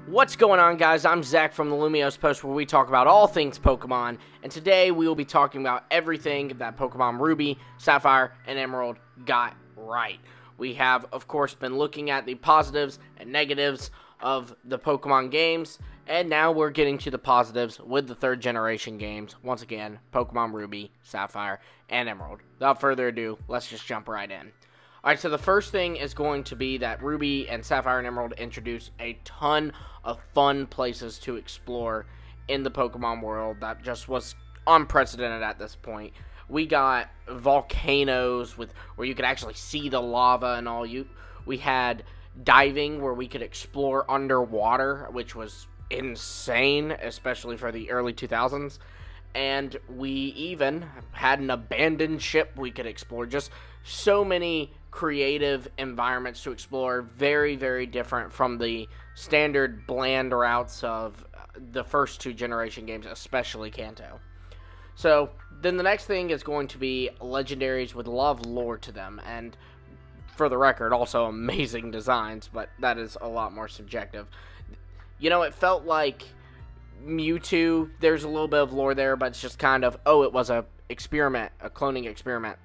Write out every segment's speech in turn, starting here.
What's going on, guys? I'm Zach from the Lumios Post, where we talk about all things Pokemon, and today we will be talking about everything that Pokemon Ruby, Sapphire, and Emerald got right. We have, of course, been looking at the positives and negatives of the Pokemon games, and now we're getting to the positives with the third generation games. Once again, Pokemon Ruby, Sapphire, and Emerald. Without further ado, let's just jump right in. Alright, so the first thing is going to be that Ruby and Sapphire and Emerald introduce a ton of fun places to explore in the Pokemon world that just was unprecedented at this point. We got volcanoes where you could actually see the lava and all. We had diving where we could explore underwater, which was insane, especially for the early 2000s. And we even had an abandoned ship we could explore. Just so many creative environments to explore. Very, very different from the standard bland routes of the first two generation games, especially Kanto. So then the next thing is going to be Legendaries with a lot of lore to them. And for the record, also amazing designs, but that is a lot more subjective. You know, it felt like Mewtwo, there's a little bit of lore there, but it's just kind of, oh, it was a experiment, a cloning experiment.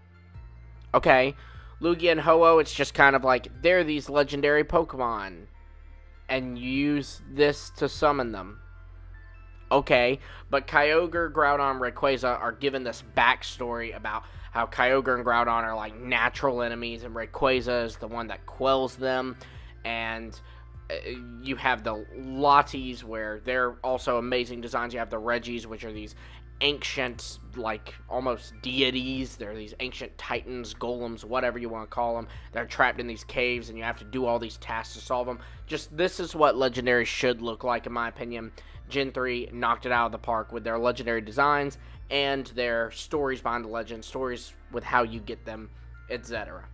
Okay, Lugia and Ho-Oh, it's just kind of like, they're these legendary Pokemon, and you use this to summon them. Okay, but Kyogre, Groudon, Rayquaza are given this backstory about how Kyogre and Groudon are like natural enemies, and Rayquaza is the one that quells them, and you have the Lotties, where they're also amazing designs. You have the Reggies, which are these ancient, like, almost deities. They're these ancient titans, golems, whatever you want to call them. They're trapped in these caves, and you have to do all these tasks to solve them. Just, this is what Legendary should look like, in my opinion. Gen 3 knocked it out of the park with their Legendary designs and their stories behind the legends, stories with how you get them, etc.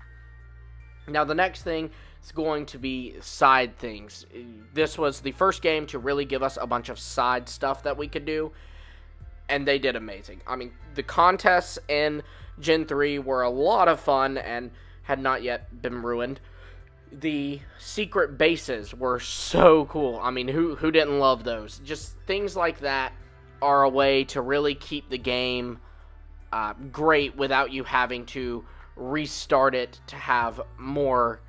Now, the next thing is going to be side things. This was the first game to really give us a bunch of side stuff that we could do, and they did amazing. I mean, the contests in Gen 3 were a lot of fun and had not yet been ruined. The secret bases were so cool. I mean, who didn't love those? Just things like that are a way to really keep the game great without you having to restart it to have more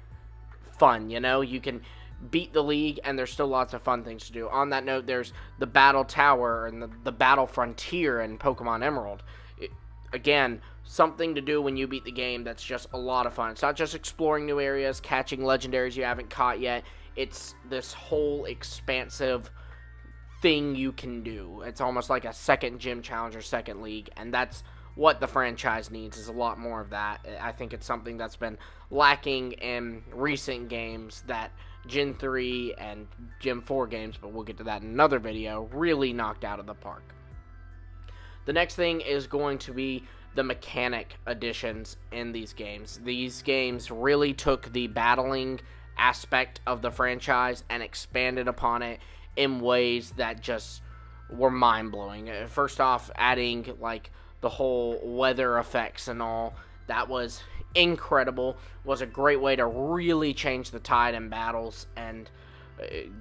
fun. You know, you can beat the league and there's still lots of fun things to do. On that note, there's the Battle Tower and the Battle Frontier in Pokemon Emerald. Again, something to do when you beat the game that's just a lot of fun. It's not just exploring new areas, catching legendaries you haven't caught yet. It's this whole expansive thing you can do. It's almost like a second gym challenge or second league, and that's what the franchise needs, is a lot more of that. I think it's something that's been lacking in recent games that Gen 3 and Gen 4 games, but we'll get to that in another video, really knocked out of the park. The next thing is going to be the mechanic additions in these games. These games really took the battling aspect of the franchise and expanded upon it in ways that just were mind-blowing. First off, adding like the whole weather effects and all, that was incredible. Was a great way to really change the tide in battles. And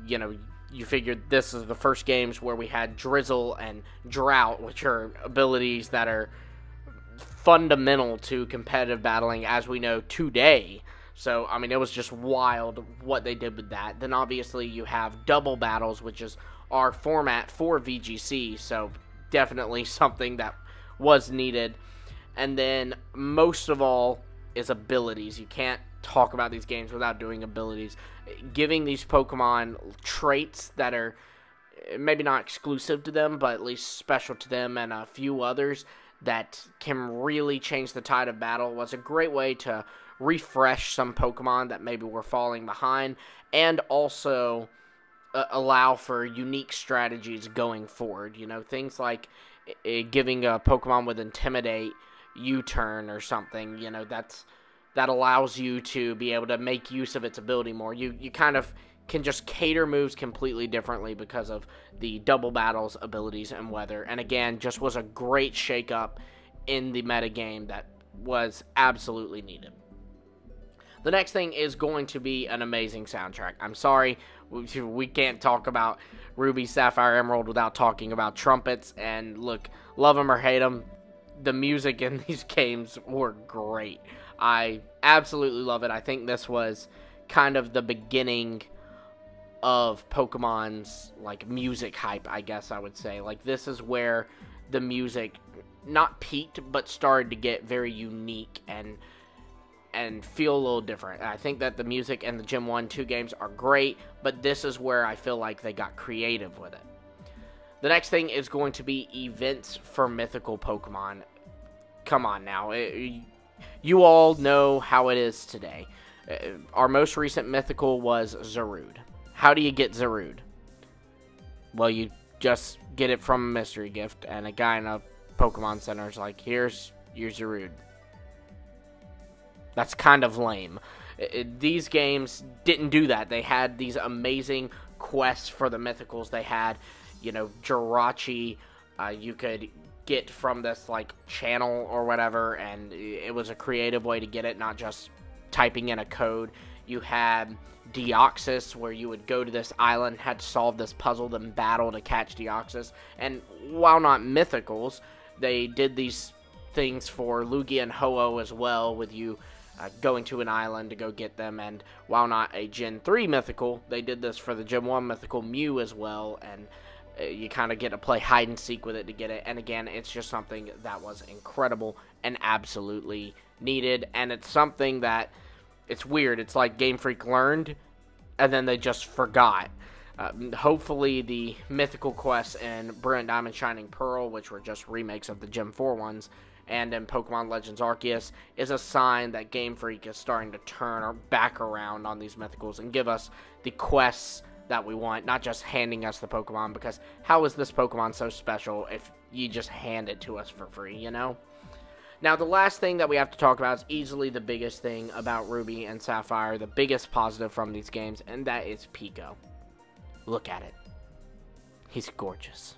you know, you figured this is the first games where we had drizzle and drought, which are abilities that are fundamental to competitive battling as we know today. So, I mean, it was just wild what they did with that. Then obviously you have double battles, which is our format for VGC, so definitely something that was needed. And then most of all is abilities. You can't talk about these games without doing abilities. Giving these Pokemon traits that are maybe not exclusive to them, but at least special to them and a few others that can really change the tide of battle was a great way to refresh some Pokemon that maybe were falling behind, and also allow for unique strategies going forward. You know, things like giving a Pokemon with Intimidate U-turn or something, you know, that allows you to be able to make use of its ability more. You kind of can just cater moves completely differently because of the double battles, abilities, and weather. And again, just was a great shake-up in the metagame that was absolutely needed. The next thing is going to be an amazing soundtrack. I'm sorry, we can't talk about Ruby, Sapphire, Emerald without talking about trumpets. And look, love them or hate them, the music in these games were great. I absolutely love it. I think this was kind of the beginning of Pokemon's, like, music hype, I guess I would say. Like, this is where the music not peaked, but started to get very unique and feel a little different. I think that the music and the Gen 1, 2 games are great, but this is where I feel like they got creative with it. The next thing is going to be events for mythical Pokemon. Come on now. You all know how it is today. Our most recent mythical was Zarude. How do you get Zarude? Well, you just get it from a mystery gift, and a guy in a Pokemon Center is like, here's your Zarude. That's kind of lame. These games didn't do that. They had these amazing quests for the mythicals. They had, you know, Jirachi, you could get from this, like, channel or whatever, and it was a creative way to get it, not just typing in a code. You had Deoxys, where you would go to this island, had to solve this puzzle, then battle to catch Deoxys. And while not mythicals, they did these things for Lugia and Ho-Oh as well, with you going to an island to go get them. And while not a Gen 3 mythical, they did this for the Gen 1 mythical Mew as well, and you kind of get to play hide and seek with it to get it. And again, it's just something that was incredible and absolutely needed. And it's something that, it's weird. It's like GameFreak learned, and then they just forgot. Hopefully the mythical quests in Brilliant Diamond, Shining Pearl, which were just remakes of the Gen 4 ones, and in Pokemon Legends Arceus, is a sign that Game Freak is starting to turn back around on these mythicals and give us the quests that we want, not just handing us the Pokemon, because how is this Pokemon so special if you just hand it to us for free, you know? Now, the last thing that we have to talk about is easily the biggest thing about Ruby and Sapphire, the biggest positive from these games, and that is Pico. Look at it. He's gorgeous.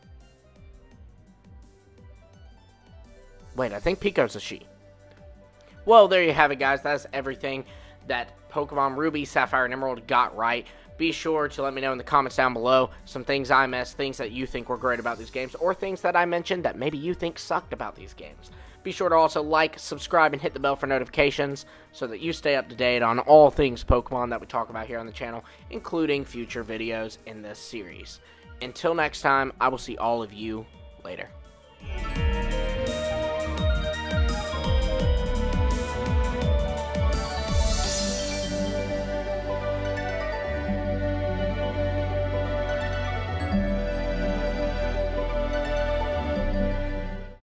Wait, I think Pico's a she. Well, there you have it, guys. That's everything that Pokemon Ruby, Sapphire, and Emerald got right. Be sure to let me know in the comments down below some things I missed, things that you think were great about these games, or things that I mentioned that maybe you think sucked about these games. Be sure to also like, subscribe, and hit the bell for notifications so that you stay up to date on all things Pokemon that we talk about here on the channel, including future videos in this series. Until next time, I will see all of you later.